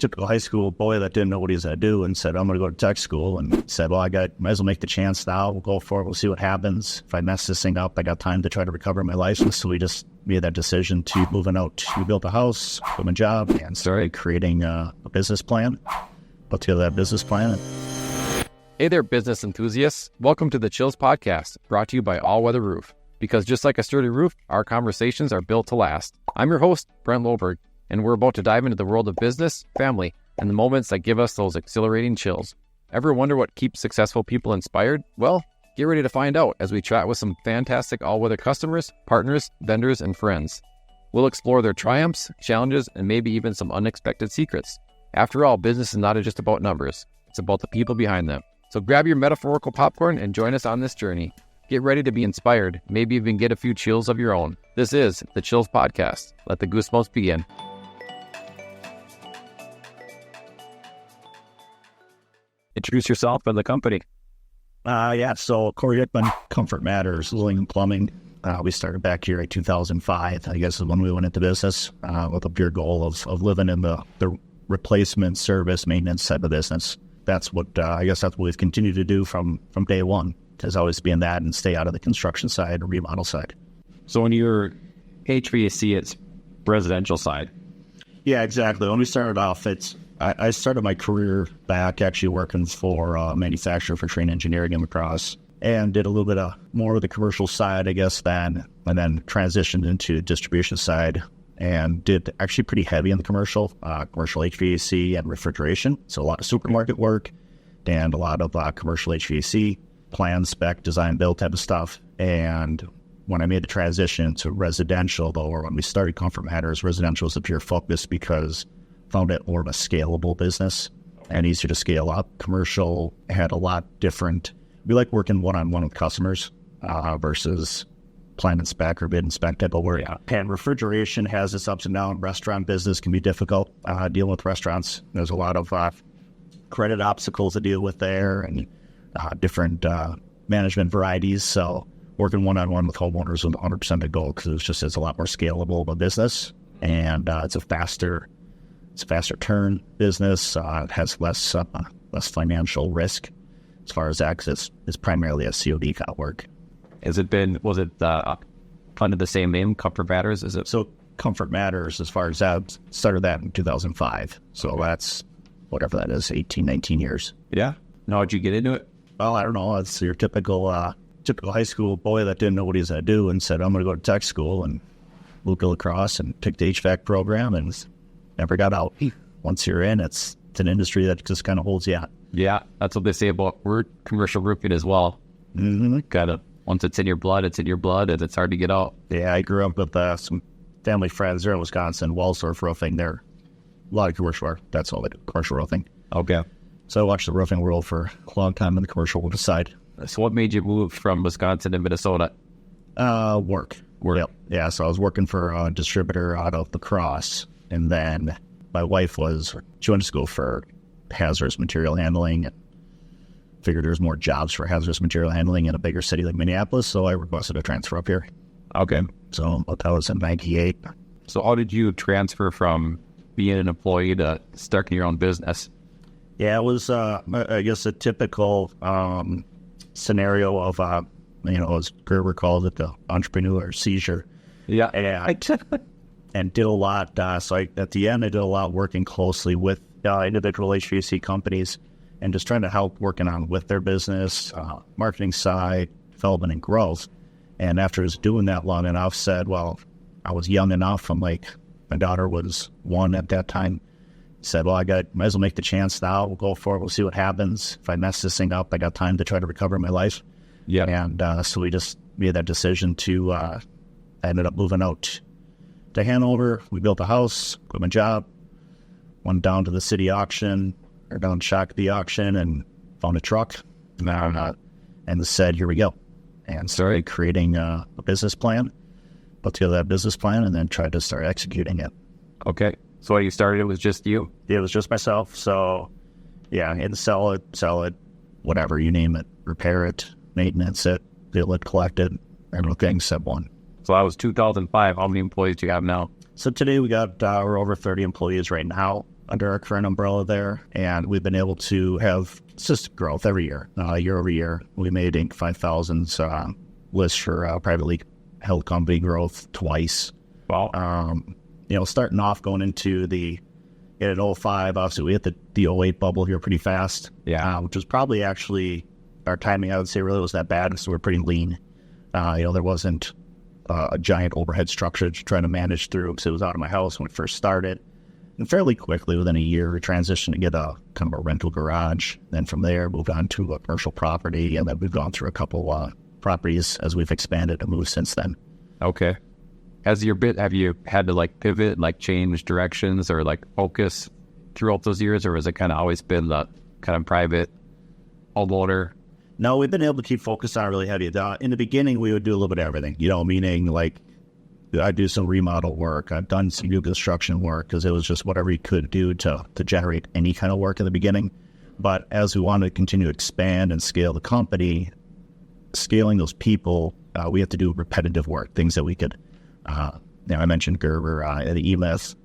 typical high school boy that didn't know what he was going to do and said, I'm going to go to tech school, and said, well, might as well make the chance now. We'll go for it. We'll see what happens. If I mess this thing up, I got time to try to recover my license. So we just made that decision to moving out. We built a house, quit my job, and started creating a business plan. Put together that business plan. Hey there, business enthusiasts. Welcome to the Chills Podcast, brought to you by All Weather Roof. Because just like a sturdy roof, our conversations are built to last. I'm your host, Brent Loberg, and we're about to dive into the world of business, family, and the moments that give us those exhilarating chills. Ever wonder what keeps successful people inspired? Well, get ready to find out as we chat with some fantastic all-weather customers, partners, vendors, and friends. We'll explore their triumphs, challenges, and maybe even some unexpected secrets. After all, business is not just about numbers. It's about the people behind them. So grab your metaphorical popcorn and join us on this journey. Get ready to be inspired, maybe even get a few chills of your own. This is the Chills Podcast. Let the goosebumps begin. Introduce yourself and the company. So Corey Hickmann, Comfort Matters, Heating and Plumbing. We started back here in 2005, I guess is when we went into business, with a pure goal of living in the replacement, service, maintenance side of the business. That's what, that's what we've continued to do from day one, has always been that and stay out of the construction side or remodel side. So when you're HVAC, it's residential side. Yeah, exactly. When we started off, I started my career back actually working for a manufacturer for Train Engineering in La Crosse, and did a little bit more of the commercial side, I guess, and then transitioned into the distribution side and did actually pretty heavy in the commercial HVAC and refrigeration. So a lot of supermarket work and a lot of commercial HVAC, plan, spec, design, build type of stuff. And when I made the transition to residential, though, or when we started Comfort Matters, residential was a pure focus because found it more of a scalable business and easier to scale up. Commercial had a lot different. We like working one-on-one with customers versus plan and spec or bid and spec type of work. Yeah. And refrigeration has its ups and downs. Restaurant business can be difficult dealing with restaurants. There's a lot of credit obstacles to deal with there and different management varieties. So working one-on-one with homeowners was 100% the goal because it's a lot more scalable of a business, and it's a faster turn business. It has less financial risk as far as that, because it's primarily a COD kind of work. Was it under the same name, Comfort Matters? Is it? So Comfort Matters, as far as that, started that in 2005. So that's whatever that is, 18, 19 years. Yeah. Now, how'd you get into it? Well, I don't know. It's your typical high school boy that didn't know what he was going to do and said, I'm going to go to tech school, and moved to La Crosse and took the HVAC program and never got out. Once you're in, it's an industry that just kind of holds you out. Yeah, that's what they say about commercial roofing as well. Mm-hmm. Kind of, once it's in your blood, and it's hard to get out. Yeah, I grew up with some family friends there in Wisconsin, Wallsdorf Roofing. They're a lot of commercial work. That's all they do, commercial roofing. Okay. So I watched the roofing world for a long time on the commercial side. So what made you move from Wisconsin to Minnesota? Work. Yep. Yeah, so I was working for a distributor out of La Crosse, and then my wife she went to school for hazardous material handling, and figured there's more jobs for hazardous material handling in a bigger city like Minneapolis, so I requested a transfer up here. Okay. So that was in 98. So how did you transfer from being an employee to starting your own business? Yeah, it was, I guess, a typical scenario of, as Gerber called it, the entrepreneur seizure. Yeah. And did a lot. So at the end, I did a lot working closely with individual HVAC companies and just trying to help working on with their business, marketing side, development and growth. And after I was doing that long enough, said, well, I was young enough. My daughter was 1 at that time. Said, well, might as well make the chance now. We'll go for it. We'll see what happens. If I mess this thing up, I got time to try to recover my life. Yeah. And so we just made that decision to, I ended up moving out to Hanover. We built a house, quit my job, went down to the city auction, or down to Shakopee auction, and found a truck. And said, here we go. And started creating a business plan, put together that business plan, and then tried to start executing it. Okay. So when you started, it was just you? It was just myself. So, yeah, and sell it, whatever, you name it, repair it, maintenance it, bill it, collect it, everything except one. So that was 2005. How many employees do you have now? So today we're over 30 employees right now. under our current umbrella there, and we've been able to have consistent growth every year, year over year. We made Inc. 5000's list for privately held company growth twice. Wow. Starting off going into in 05, obviously we hit the 08 bubble here pretty fast. Yeah. Which was probably actually our timing, I would say, really was that bad, so we're pretty lean. There wasn't a giant overhead structure to try to manage through, because it was out of my house when we first started. And fairly quickly, within a year, we transitioned to get a kind of a rental garage. Then from there, moved on to a commercial property, and then we've gone through a couple properties as we've expanded and moved since then. Okay. Have you had to pivot, change directions or focus throughout those years, or has it kind of always been the kind of private homeowner? No, we've been able to keep focused on really heavy. In the beginning, we would do a little bit of everything, meaning I do some remodel work. I've done some new construction work because it was just whatever you could do to generate any kind of work in the beginning. But as we wanted to continue to expand and scale the company, scaling those people, we have to do repetitive work, things that we could, I mentioned Gerber, the E-Myth,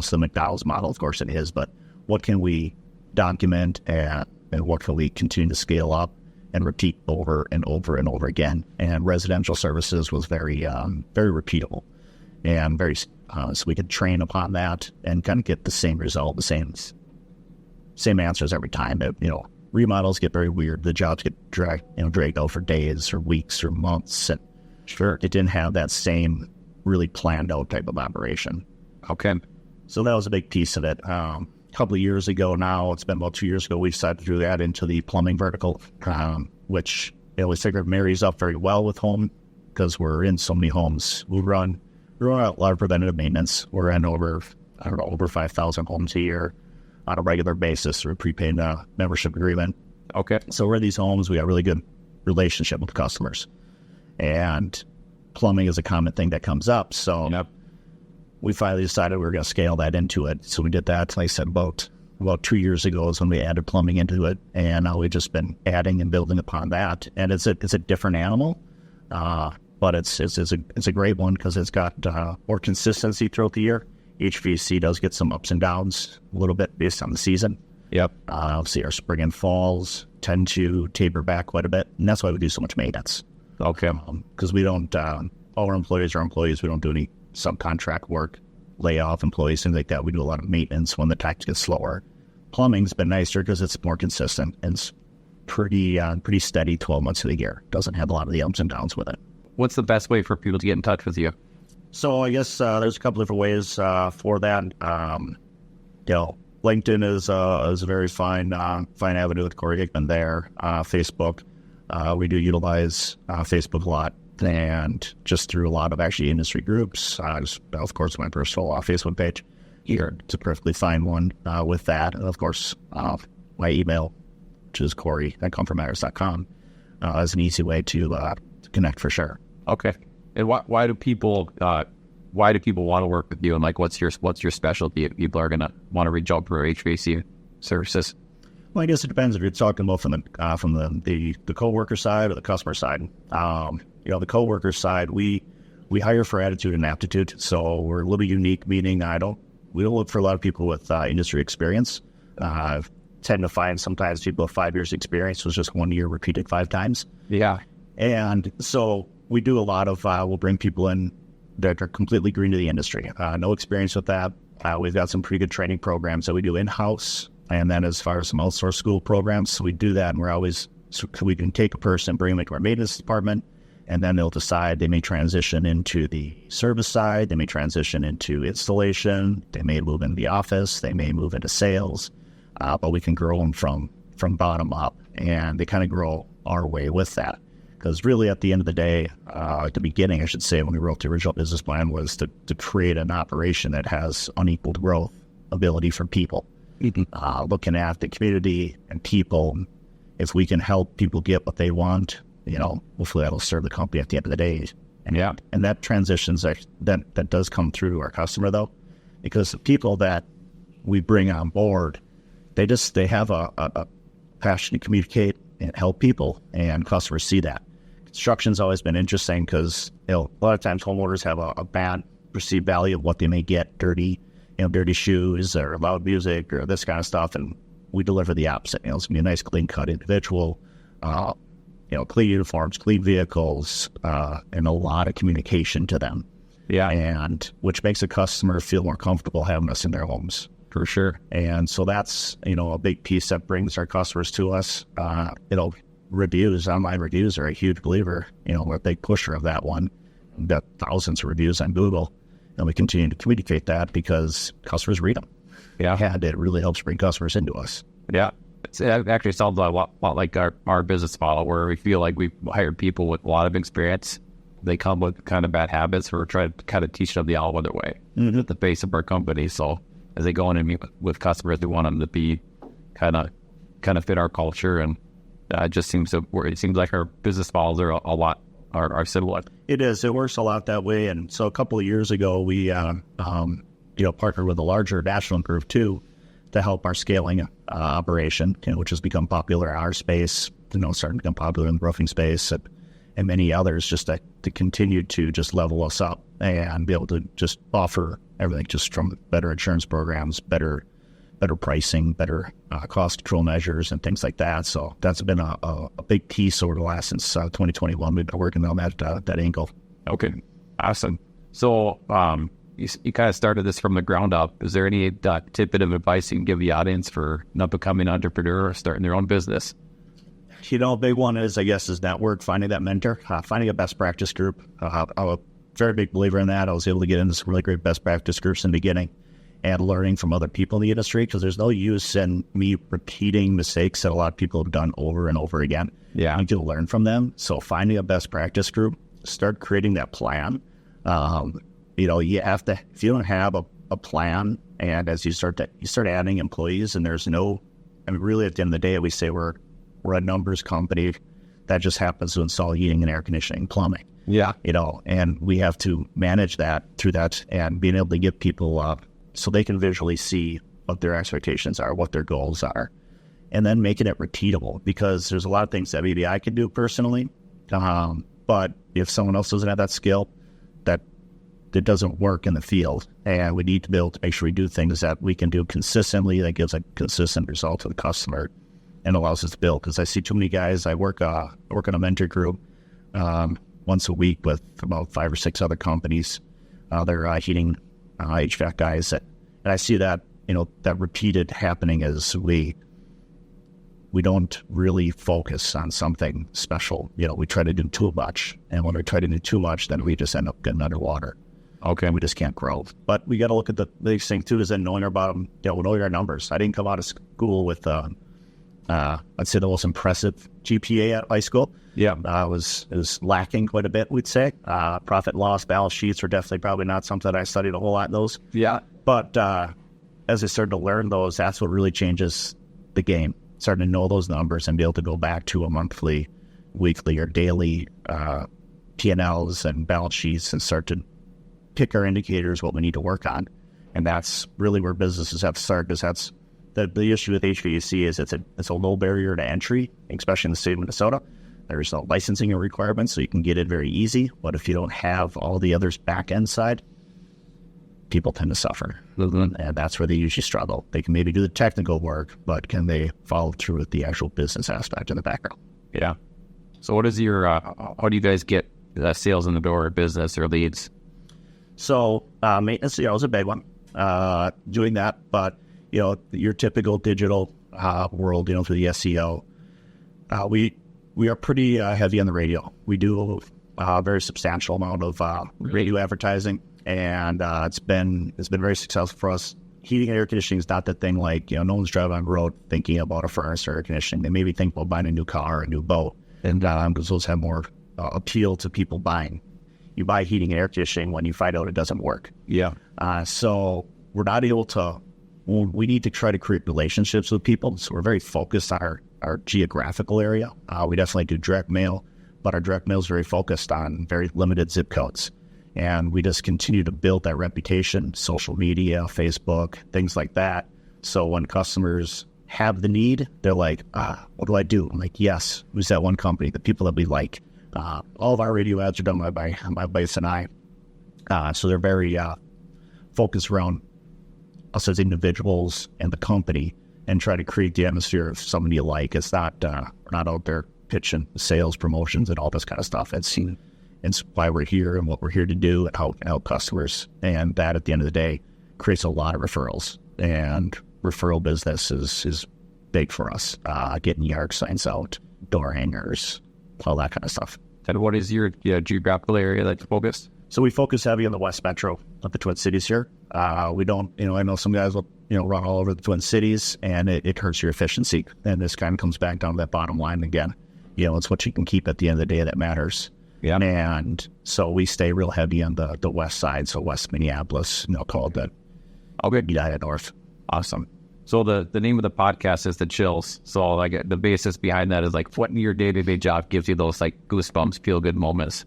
some McDonald's model, of course it is, but what can we document and what can we continue to scale up and repeat over and over and over again? And residential services was very, very repeatable and very, so we could train upon that and kind of get the same result, the same answers every time. Remodels get very weird. The jobs get dragged out for days or weeks or months. And sure, it didn't have that same really planned out type of operation. Okay. So that was a big piece of it. A couple of years ago now, it's been about 2 years ago, we decided to do that into the plumbing vertical, which we figured marries up very well with home because we're in so many homes. We run a lot of preventative maintenance. We're in over 5,000 homes a year on a regular basis through a prepaid membership agreement. Okay. So we're in these homes, we have a really good relationship with customers. And plumbing is a common thing that comes up. So yep. We finally decided we were going to scale that into it. So we did that, like I said, about 2 years ago is when we added plumbing into it. And now we've just been adding and building upon that. And it's a different animal, but it's a great one because it's got more consistency throughout the year. HVAC does get some ups and downs a little bit based on the season. Yep. Obviously, our spring and falls tend to taper back quite a bit. And that's why we do so much maintenance. Okay. Because we don't, all our employees are employees. We don't do any subcontract work, lay off employees, things like that. We do a lot of maintenance when the tax gets slower. Plumbing's been nicer because it's more consistent and it's pretty steady 12 months of the year. Doesn't have a lot of the ups and downs with it. What's the best way for people to get in touch with you? So I guess there's a couple different ways for that. LinkedIn is a very fine avenue with Corey Hickmann there. Facebook, we do utilize Facebook a lot, and just through a lot of actually industry groups. Of course, my personal Facebook page here, it's a perfectly fine one with that. And of course, my email, which is Corey@comfortmatters.com, is an easy way to connect for sure. Okay. And why do people want to work with you? And what's your specialty if people are going to want to reach out for HVAC services? Well, I guess it depends if you're talking about from the coworker side or the customer side. The coworker side, we hire for attitude and aptitude, so we're a little unique. Meaning, we don't look for a lot of people with industry experience. Tend to find sometimes people with 5 years experience was just 1 year repeated 5 times. Yeah, and so we do a lot of we'll bring people in that are completely green to the industry, no experience with that. We've got some pretty good training programs that we do in-house. And then as far as some outsourced school programs, so we do that, and we can take a person, bring them into our maintenance department, and then they'll decide they may transition into the service side, they may transition into installation, they may move into the office, they may move into sales, but we can grow them from bottom up, and they kind of grow our way with that. Because really at the end of the day, at the beginning, I should say, when we wrote the original business plan, was to create an operation that has unequaled growth ability for people. Looking at the community and people, if we can help people get what they want, hopefully that'll serve the company at the end of the day. And that transitions that does come through to our customer though, because the people that we bring on board, they have a passion to communicate and help people, and customers see that. Construction's always been interesting because a lot of times homeowners have a bad perceived value of what they may get: dirty, dirty shoes or loud music or this kind of stuff, and we deliver the opposite. It's gonna be a nice, clean cut individual, clean uniforms, clean vehicles, and a lot of communication to them. Yeah. And which makes a customer feel more comfortable having us in their homes. For sure. And so that's, a big piece that brings our customers to us. Reviews, online reviews are a huge believer. We're a big pusher of that one. We've got thousands of reviews on Google, and we continue to communicate that because customers read them. Yeah. And it really helps bring customers into us. Yeah. It actually sounds a lot like our business model, where we feel like we've hired people with a lot of experience. They come with kind of bad habits. We're trying to kind of teach them the all-weather way at the base of our company. So as they go in and meet with customers, we want them to be kind of fit our culture, and it just seems like our business models are similar. It is. It works a lot that way. And so a couple of years ago, we partnered with a larger national group too to help our scaling operation, which has become popular in our space. Starting to become popular in the roofing space and many others, just to continue to just level us up and be able to just offer everything, just from better insurance programs, better pricing, better cost control measures, and things like that. So that's been a big piece over the last since 2021. We've been working on that angle. Okay, awesome. So you kind of started this from the ground up. Is there any tidbit of advice you can give the audience for not becoming an entrepreneur or starting their own business? A big one is network, finding that mentor, finding a best practice group. I'm a very big believer in that. I was able to get into some really great best practice groups in the beginning and learning from other people in the industry, because there's no use in me repeating mistakes that a lot of people have done over and over again. Yeah. I need to learn from them. So finding a best practice group, start creating that plan. You have to, if you don't have a plan, and as you start adding employees, and there's really at the end of the day, we say we're a numbers company that just happens to install heating and air conditioning, plumbing. Yeah. And we have to manage that through that, and being able to give people so they can visually see what their expectations are, what their goals are, and then making it repeatable, because there's a lot of things that maybe I can do personally, but if someone else doesn't have that skill, that it doesn't work in the field. And we need to be able to make sure we do things that we can do consistently, that gives a consistent result to the customer and allows us to build. Because I see too many guys. I work on a mentor group once a week with about 5 or 6 other companies. They're heating HVAC guys, and I see that that repeated happening as we don't really focus on something special. We try to do too much, and when we try to do too much, then we just end up getting underwater. Okay. We just can't grow. But we got to look at the biggest thing too, is then knowing knowing our numbers. I didn't come out of school with I'd say the most impressive GPA at high school. Yeah. It was lacking quite a bit, we'd say. Profit and loss balance sheets are definitely probably not something that I studied a whole lot in those. Yeah. But as I started to learn those, that's what really changes the game. Starting to know those numbers and be able to go back to a monthly, weekly, or daily P&Ls and balance sheets and start to pick our indicators, what we need to work on. And that's really where businesses have to start, because that's the issue with HVAC is it's a low barrier to entry, especially in the state of Minnesota. There's no licensing requirements, so you can get it very easy. But if you don't have all the others back end side, people tend to suffer. Mm-hmm. And that's where they usually struggle. They can maybe do the technical work, but can they follow through with the actual business aspect in the background? Yeah. So what is your, how do you guys get sales in the door, business or leads? So maintenance, is a big one, doing that. But, your typical digital world, through the SEO, we are pretty heavy on the radio. We do a very substantial amount of radio advertising, and it's been very successful for us. Heating and air conditioning is not the thing like, no one's driving on the road thinking about a furnace or air conditioning. They maybe think about buying a new car or a new boat, and because those have more appeal to people buying. You buy heating and air conditioning when you find out it doesn't work. Yeah. So we're not able to, we need to try to create relationships with people. So we're very focused on our geographical area. We definitely do direct mail, but our direct mail is very focused on very limited zip codes. And we just continue to build that reputation, social media, Facebook, things like that. So when customers have the need, they're like, what do I do? I'm like, yes, who's that one company, the people that we like. All of our radio ads are done by my wife and I. So they're very focused around us as individuals and the company and try to create the atmosphere of somebody you like. It's not, we're not out there pitching sales, promotions, and all this kind of stuff. It's why we're here and what we're here to do and how we can help customers. And that, at the end of the day, creates a lot of referrals. And referral business is big for us. Getting yard signs out, door hangers, all that kind of stuff. And what is your geographical area that you focus? So we focus heavy on the West Metro of the Twin Cities here. We don't, I know some guys will, run all over the Twin Cities, and it hurts your efficiency. And this kind of comes back down to that bottom line again. It's what you can keep at the end of the day that matters. Yeah. And so we stay real heavy on the west side, so West Minneapolis, called the United North. Awesome. So the name of the podcast is The Chills. So like the basis behind that is like what in your day-to-day job gives you those like goosebumps, feel-good moments?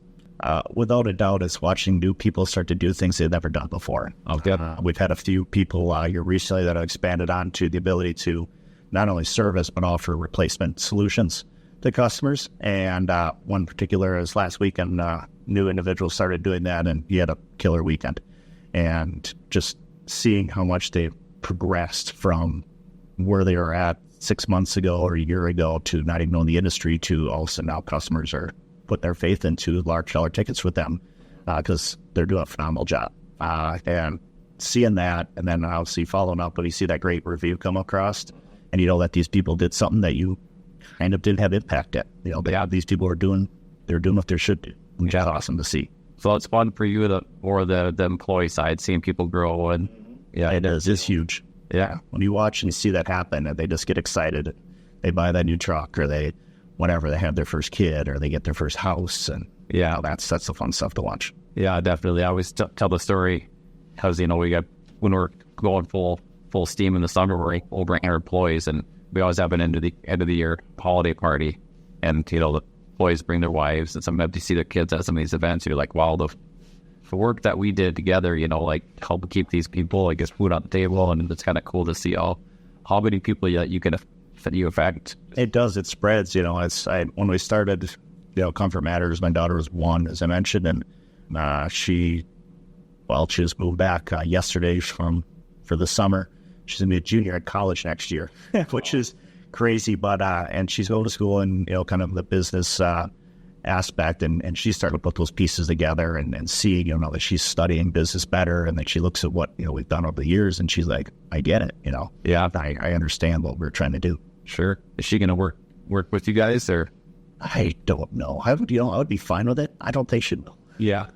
Without a doubt, it's watching new people start to do things they've never done before. Okay. We've had a few people here recently that have expanded on to the ability to not only service, but offer replacement solutions to customers. And one particular is last weekend, new individual started doing that, and he had a killer weekend. And just seeing how much they've progressed from where they were at 6 months ago or a year ago to not even knowing the industry to all of a sudden now customers are put their faith into large dollar tickets with them because they're doing a phenomenal job. And seeing that, and then obviously following up when you see that great review come across, and that these people did something that you kind of didn't have impact yet. These people are doing what they should do, which is awesome to see. So it's fun for you or the employee side, seeing people grow, and it is. It's huge. Yeah. When you watch and you see that happen, and they just get excited, they buy that new truck, or they have their first kid, or they get their first house, and that's the fun stuff to watch. Yeah, definitely. I always tell the story because when we're going full steam in the summer, we're over our employees, and we always have an end of the year holiday party, and the employees bring their wives, and sometimes you see their kids at some of these events. You're like, wow, the work that we did together, help keep these people, like, get food on the table, and it's kind of cool to see how many people you can affect. It does. It spreads. When we started, Comfort Matters, my daughter was 1, as I mentioned, and she just moved back yesterday for the summer. She's gonna be a junior at college next year, which is crazy. But and she's going to school in kind of the business aspect, and she started to put those pieces together and seeing that she's studying business better, and that she looks at what we've done over the years, and she's like, I get it. Yeah, I understand what we're trying to do. Sure. Is she going to work with you guys, or? I don't know. I would be fine with it. I don't think she will. Yeah.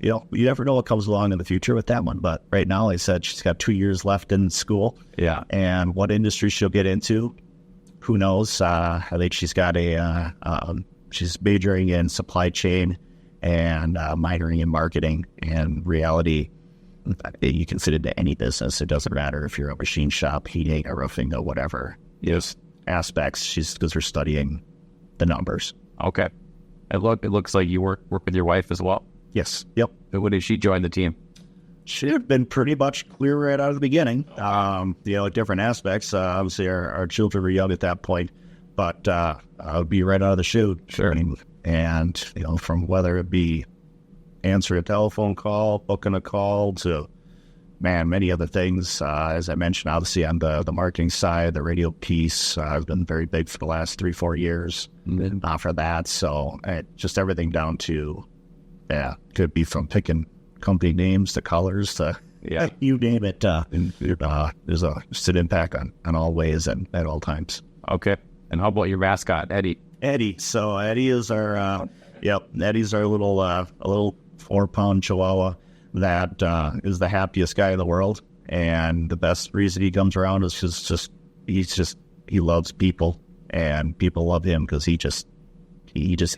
You never know what comes along in the future with that one. But right now, I said she's got 2 years left in school. Yeah. And what industry she'll get into, who knows? I think she's got she's majoring in supply chain and minoring in marketing. And reality, you can fit into any business. It doesn't matter if you're a machine shop, heating, or roofing, or whatever. Yes, aspects. Because we're studying the numbers. Okay. It looks like you work with your wife as well. Yes. Yep. But when did she join the team? She had been pretty much clear right out of the beginning. Different aspects. Obviously, our children were young at that point, but I would be right out of the chute. Sure. And from whether it be answering a telephone call, booking a call, to many other things. As I mentioned, obviously on the marketing side, the radio piece, I've been very big for the last 3-4 years for that. So just everything down to, could be from picking company names to colors to, you name it. There's just an impact on all ways and at all times. Okay. And how about your mascot, Eddie? Eddie. So Eddie is our, Eddie's our little 4-pound Chihuahua that is the happiest guy in the world. And the best reason he comes around is he loves people, and people love him because he just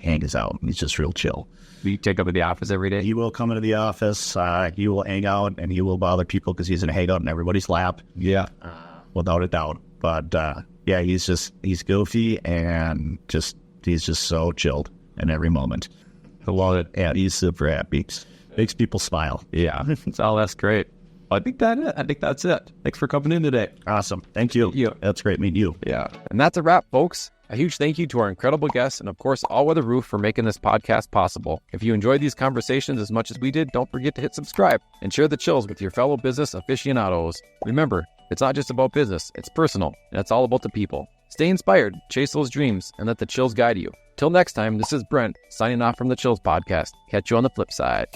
hangs out. He's just real chill. Do you take him to the office every day? He will come into the office. He will hang out, and he will bother people because he's going to hang out in everybody's lap. Yeah. Without a doubt. But he's goofy, and he's just so chilled in every moment. I love it. And he's super happy. Makes people smile. Yeah. That's great. I think that's it. Thanks for coming in today. Awesome. Thank you. Thank you. That's great meeting you. Yeah. And that's a wrap, folks. A huge thank you to our incredible guests and, of course, All Weather Roof for making this podcast possible. If you enjoyed these conversations as much as we did, don't forget to hit subscribe and share the chills with your fellow business aficionados. Remember, it's not just about business, it's personal, and it's all about the people. Stay inspired, chase those dreams, and let the chills guide you. Till next time, this is Brent, signing off from the Chills Podcast. Catch you on the flip side.